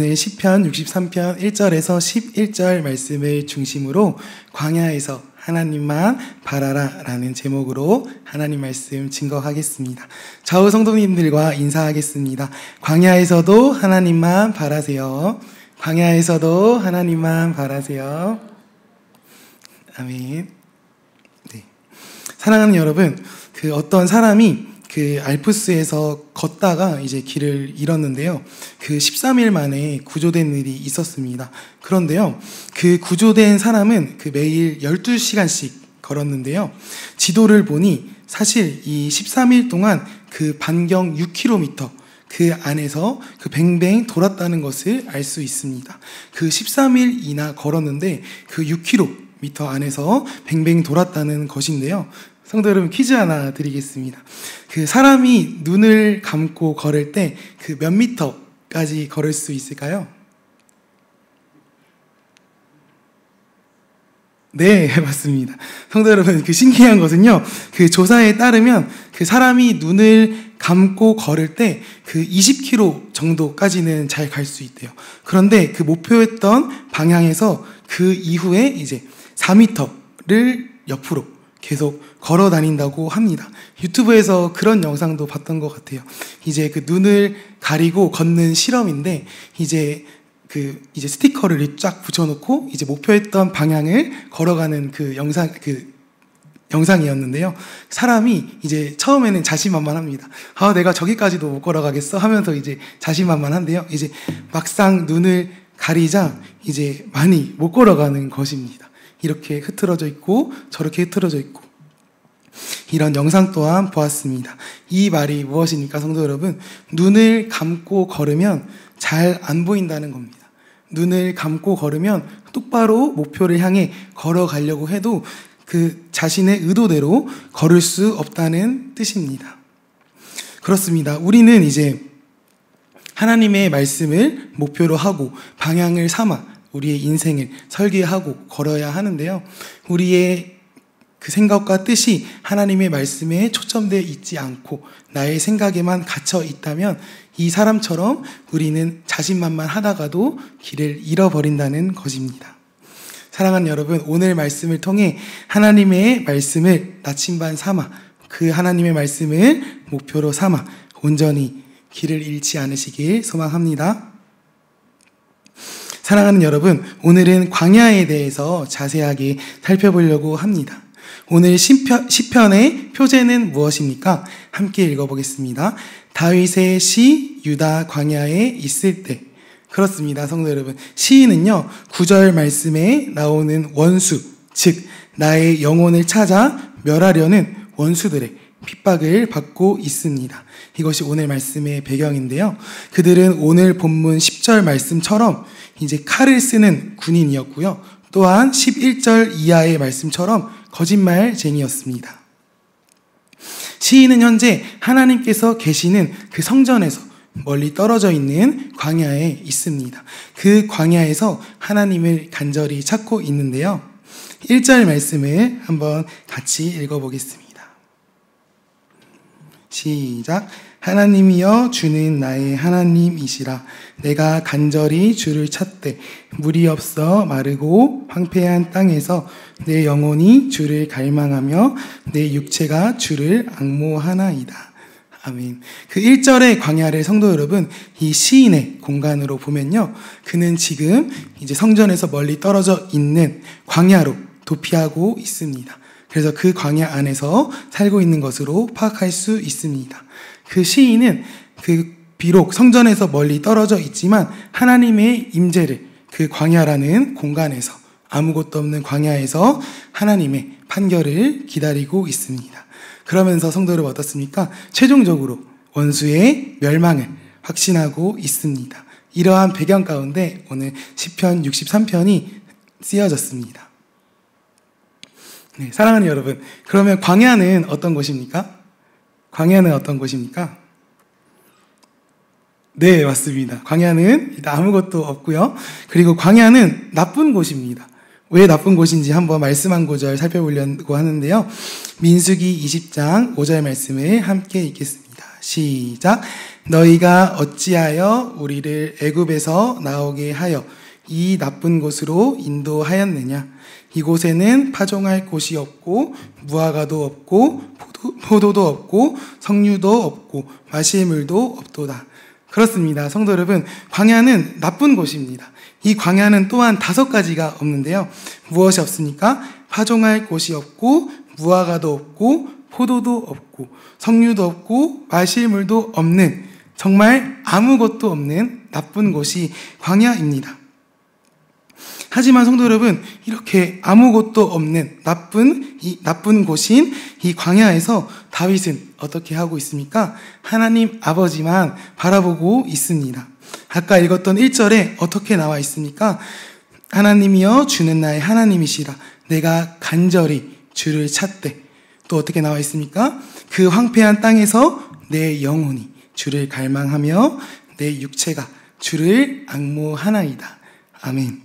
오늘 시편 63편 1절에서 11절 말씀을 중심으로 광야에서 하나님만 바라라 라는 제목으로 하나님 말씀 증거하겠습니다. 좌우 성도님들과 인사하겠습니다. 광야에서도 하나님만 바라세요. 광야에서도 하나님만 바라세요. 아멘. 네. 사랑하는 여러분, 어떤 사람이 알프스에서 걷다가 이제 길을 잃었는데요. 13일 만에 구조된 일이 있었습니다. 그런데요, 구조된 사람은 매일 12시간씩 걸었는데요. 지도를 보니 사실 이 13일 동안 반경 6km 안에서 뱅뱅 돌았다는 것을 알 수 있습니다. 13일이나 걸었는데 6km 안에서 뱅뱅 돌았다는 것인데요. 성도 여러분, 퀴즈 하나 드리겠습니다. 사람이 눈을 감고 걸을 때 몇 미터까지 걸을 수 있을까요? 네, 맞습니다. 성도 여러분, 신기한 것은요, 조사에 따르면 사람이 눈을 감고 걸을 때 20km 정도까지는 잘 갈 수 있대요. 그런데 목표했던 방향에서 이후에 이제 4m를 옆으로 계속 걸어 다닌다고 합니다. 유튜브에서 그런 영상도 봤던 것 같아요. 이제 눈을 가리고 걷는 실험인데, 이제 스티커를 쫙 붙여놓고 이제 목표했던 방향을 걸어가는 영상이었는데요. 사람이 이제 처음에는 자신만만합니다. 내가 저기까지도 못 걸어가겠어 하면서 이제 자신만만한데요. 이제 막상 눈을 가리자 이제 많이 못 걸어가는 것입니다. 이렇게 흐트러져 있고 저렇게 흐트러져 있고, 이런 영상 또한 보았습니다. 이 말이 무엇입니까, 성도 여러분? 눈을 감고 걸으면 잘 안 보인다는 겁니다. 눈을 감고 걸으면 똑바로 목표를 향해 걸어가려고 해도 자신의 의도대로 걸을 수 없다는 뜻입니다. 그렇습니다. 우리는 이제 하나님의 말씀을 목표로 하고 방향을 삼아 우리의 인생을 설계하고 걸어야 하는데요. 우리의 생각과 뜻이 하나님의 말씀에 초점되어 있지 않고 나의 생각에만 갇혀 있다면 이 사람처럼 우리는 자신만만하다가도 길을 잃어버린다는 것입니다. 사랑하는 여러분, 오늘 말씀을 통해 하나님의 말씀을 나침반 삼아 하나님의 말씀을 목표로 삼아 온전히 길을 잃지 않으시길 소망합니다. 사랑하는 여러분, 오늘은 광야에 대해서 자세하게 살펴보려고 합니다. 오늘 시편의 표제는 무엇입니까? 함께 읽어보겠습니다. 다윗의 시 유다 광야에 있을 때. 그렇습니다, 성도 여러분. 시인은요, 9절 말씀에 나오는 원수, 즉 나의 영혼을 찾아 멸하려는 원수들의 핍박을 받고 있습니다. 이것이 오늘 말씀의 배경인데요. 그들은 오늘 본문 10절 말씀처럼 이제 칼을 쓰는 군인이었고요. 또한 11절 이하의 말씀처럼 거짓말쟁이였습니다. 시인은 현재 하나님께서 계시는 성전에서 멀리 떨어져 있는 광야에 있습니다. 광야에서 하나님을 간절히 찾고 있는데요. 1절 말씀을 한번 같이 읽어보겠습니다. 시작. 하나님이여 주는 나의 하나님이시라. 내가 간절히 주를 찾되 물이 없어 마르고 황폐한 땅에서 내 영혼이 주를 갈망하며 내 육체가 주를 앙모하나이다. 아멘. 1절의 광야를 성도 여러분, 이 시인의 공간으로 보면요, 그는 지금 이제 성전에서 멀리 떨어져 있는 광야로 도피하고 있습니다. 그래서 광야 안에서 살고 있는 것으로 파악할 수 있습니다. 시인은 비록 성전에서 멀리 떨어져 있지만 하나님의 임재를 광야라는 공간에서, 아무것도 없는 광야에서 하나님의 판결을 기다리고 있습니다. 그러면서 성도 여러분 어떻습니까? 최종적으로 원수의 멸망을 확신하고 있습니다. 이러한 배경 가운데 오늘 시편 63편이 쓰여졌습니다. 네, 사랑하는 여러분, 그러면 광야는 어떤 곳입니까? 광야는 어떤 곳입니까? 네, 맞습니다. 광야는 아무것도 없고요. 그리고 광야는 나쁜 곳입니다. 왜 나쁜 곳인지 한번 말씀 한 구절 살펴보려고 하는데요. 민수기 20장 5절 말씀을 함께 읽겠습니다. 시작. 너희가 어찌하여 우리를 애굽에서 나오게 하여 이 나쁜 곳으로 인도하였느냐? 이곳에는 파종할 곳이 없고 무화과도 없고 포도도 없고 석류도 없고 마실 물도 없도다. 그렇습니다. 성도 여러분, 광야는 나쁜 곳입니다. 이 광야는 또한 5가지가 없는데요. 무엇이 없습니까? 파종할 곳이 없고 무화과도 없고 포도도 없고 석류도 없고 마실 물도 없는, 정말 아무것도 없는 나쁜 곳이 광야입니다. 하지만 성도 여러분, 이렇게 아무것도 없는 나쁜 곳인 이 광야에서 다윗은 어떻게 하고 있습니까? 하나님 아버지만 바라보고 있습니다. 아까 읽었던 1절에 어떻게 나와 있습니까? 하나님이여 주는 나의 하나님이시라 내가 간절히 주를 찾되. 또 어떻게 나와 있습니까? 그 황폐한 땅에서 내 영혼이 주를 갈망하며 내 육체가 주를 앙모하나이다. 아멘.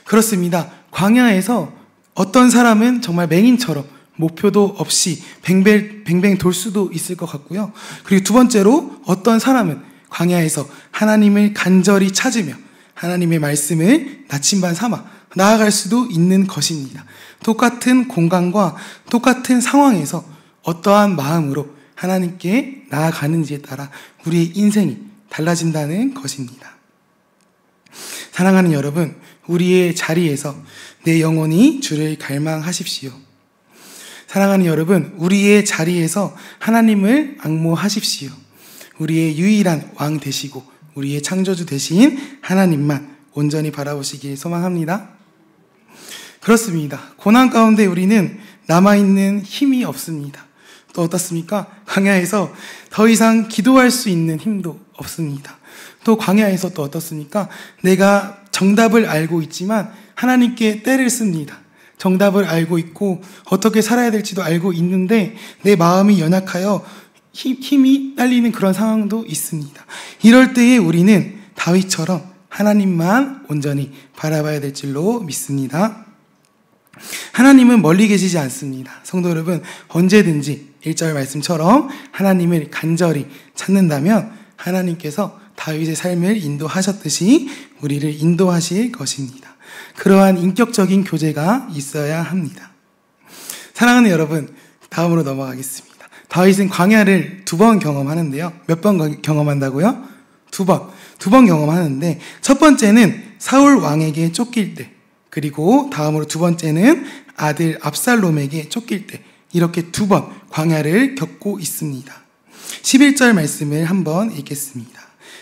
그렇습니다. 광야에서 어떤 사람은 정말 맹인처럼 목표도 없이 뱅뱅 돌 수도 있을 것 같고요. 그리고 두 번째로 어떤 사람은 광야에서 하나님을 간절히 찾으며 하나님의 말씀을 나침반 삼아 나아갈 수도 있는 것입니다. 똑같은 공간과 똑같은 상황에서 어떠한 마음으로 하나님께 나아가는지에 따라 우리의 인생이 달라진다는 것입니다. 사랑하는 여러분, 우리의 자리에서 내 영혼이 주를 갈망하십시오. 사랑하는 여러분, 우리의 자리에서 하나님을 앙모하십시오. 우리의 유일한 왕 되시고 우리의 창조주 되신 하나님만 온전히 바라보시길 소망합니다. 그렇습니다. 고난 가운데 우리는 남아있는 힘이 없습니다. 또 어떻습니까? 광야에서 더 이상 기도할 수 있는 힘도 없습니다. 또 광야에서 또 어떻습니까? 내가 정답을 알고 있지만 하나님께 떼를 씁니다. 정답을 알고 있고 어떻게 살아야 될지도 알고 있는데 내 마음이 연약하여 힘이 딸리는 그런 상황도 있습니다. 이럴 때에 우리는 다윗처럼 하나님만 온전히 바라봐야 될 줄로 믿습니다. 하나님은 멀리 계시지 않습니다. 성도 여러분, 언제든지 1절 말씀처럼 하나님을 간절히 찾는다면 하나님께서 다윗의 삶을 인도하셨듯이 우리를 인도하실 것입니다. 그러한 인격적인 교제가 있어야 합니다. 사랑하는 여러분, 다음으로 넘어가겠습니다. 다윗은 광야를 2번 경험하는데요. 몇 번 경험한다고요? 2번. 2번 경험하는데 첫 번째는 사울 왕에게 쫓길 때, 그리고 다음으로 두 번째는 아들 압살롬에게 쫓길 때, 이렇게 2번 광야를 겪고 있습니다. 11절 말씀을 한번 읽겠습니다.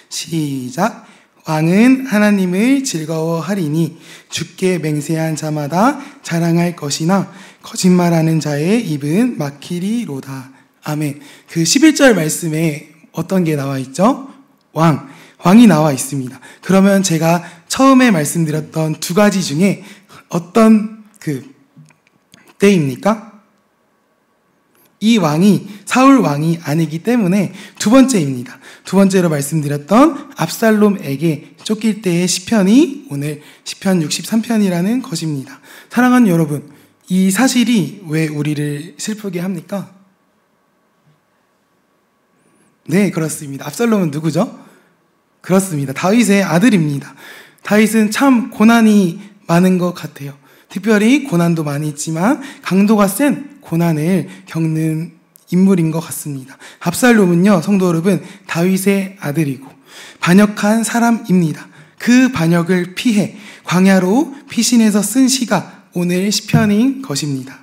시작. 왕은 하나님을 즐거워하리니 주께 맹세한 자마다 자랑할 것이나 거짓말하는 자의 입은 막히리로다. 아멘. 그 11절 말씀에 어떤 게 나와 있죠? 왕이 나와 있습니다. 그러면 제가 처음에 말씀드렸던 2가지 중에 어떤 때입니까? 이 왕이 사울 왕이 아니기 때문에 2번째입니다. 2번째로 말씀드렸던 압살롬에게 쫓길 때의 시편이 오늘 시편 63편이라는 것입니다. 사랑하는 여러분, 이 사실이 왜 우리를 슬프게 합니까? 네, 그렇습니다. 압살롬은 누구죠? 그렇습니다. 다윗의 아들입니다. 다윗은 참 고난이 많은 것 같아요. 특별히 고난도 많이 있지만 강도가 센 고난을 겪는 인물인 것 같습니다. 압살롬은요, 성도 여러분, 다윗의 아들이고 반역한 사람입니다. 그 반역을 피해 광야로 피신해서 쓴 시가 오늘 시편인 것입니다.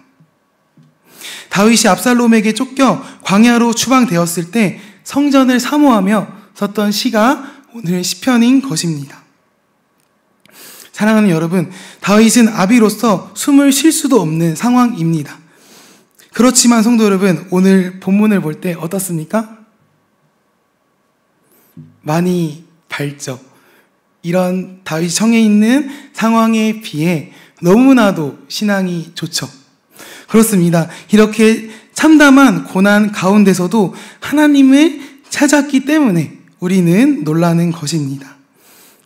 다윗이 압살롬에게 쫓겨 광야로 추방되었을 때 성전을 사모하며 썼던 시가 오늘 시편인 것입니다. 사랑하는 여러분, 다윗은 아비로서 숨을 쉴 수도 없는 상황입니다. 그렇지만 성도 여러분, 오늘 본문을 볼 때 어떻습니까? 많이 밝죠. 이런 다윗이 처해 있는 상황에 비해 너무나도 신앙이 좋죠. 그렇습니다. 이렇게 참담한 고난 가운데서도 하나님을 찾았기 때문에 우리는 놀라는 것입니다.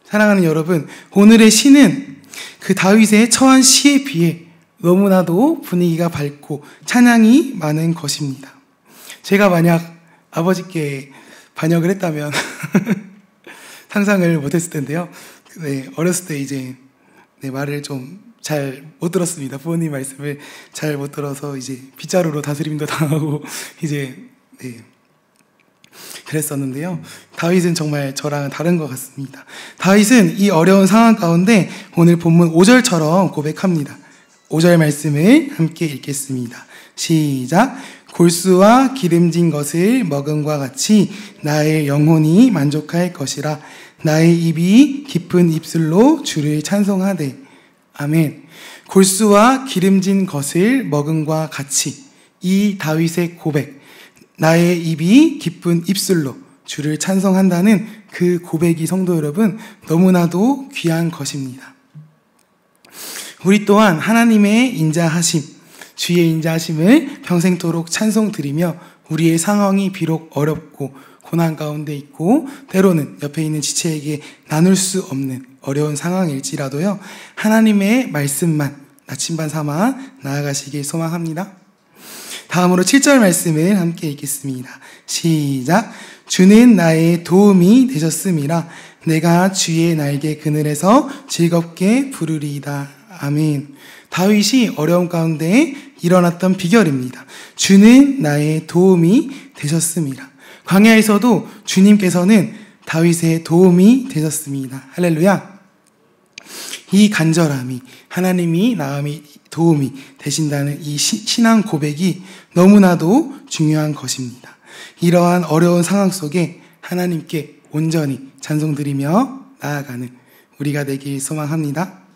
사랑하는 여러분, 오늘의 시는 그 다윗의 처한 시에 비해 너무나도 분위기가 밝고 찬양이 많은 것입니다. 제가 만약 아버지께 반역을 했다면 상상을 못했을 텐데요. 네, 어렸을 때 이제 네, 말을 좀 잘 못 들었습니다. 부모님 말씀을 잘 못 들어서 이제 빗자루로 다스림도 당하고 이제 네, 그랬었는데요. 다윗은 정말 저랑은 다른 것 같습니다. 다윗은 이 어려운 상황 가운데 오늘 본문 5절처럼 고백합니다. 5절 말씀을 함께 읽겠습니다. 시작. 골수와 기름진 것을 먹음과 같이 나의 영혼이 만족할 것이라. 나의 입이 깊은 입술로 주를 찬송하되. 아멘. 골수와 기름진 것을 먹음과 같이, 이 다윗의 고백, 나의 입이 깊은 입술로 주를 찬송한다는 그 고백이 성도 여러분 너무나도 귀한 것입니다. 우리 또한 하나님의 인자하심, 주의 인자하심을 평생토록 찬송드리며 우리의 상황이 비록 어렵고 고난 가운데 있고 때로는 옆에 있는 지체에게 나눌 수 없는 어려운 상황일지라도요, 하나님의 말씀만 나침반 삼아 나아가시길 소망합니다. 다음으로 7절 말씀을 함께 읽겠습니다. 시작. 주는 나의 도움이 되셨음이라. 내가 주의 날개 그늘에서 즐겁게 부르리이다. 아멘. 다윗이 어려움 가운데 일어났던 비결입니다. 주는 나의 도움이 되셨음이라. 광야에서도 주님께서는 다윗의 도움이 되셨습니다. 할렐루야. 이 간절함이, 하나님이 나의 도움이 되신다는 이 신앙 고백이 너무나도 중요한 것입니다. 이러한 어려운 상황 속에 하나님께 온전히 찬송드리며 나아가는 우리가 되길 소망합니다.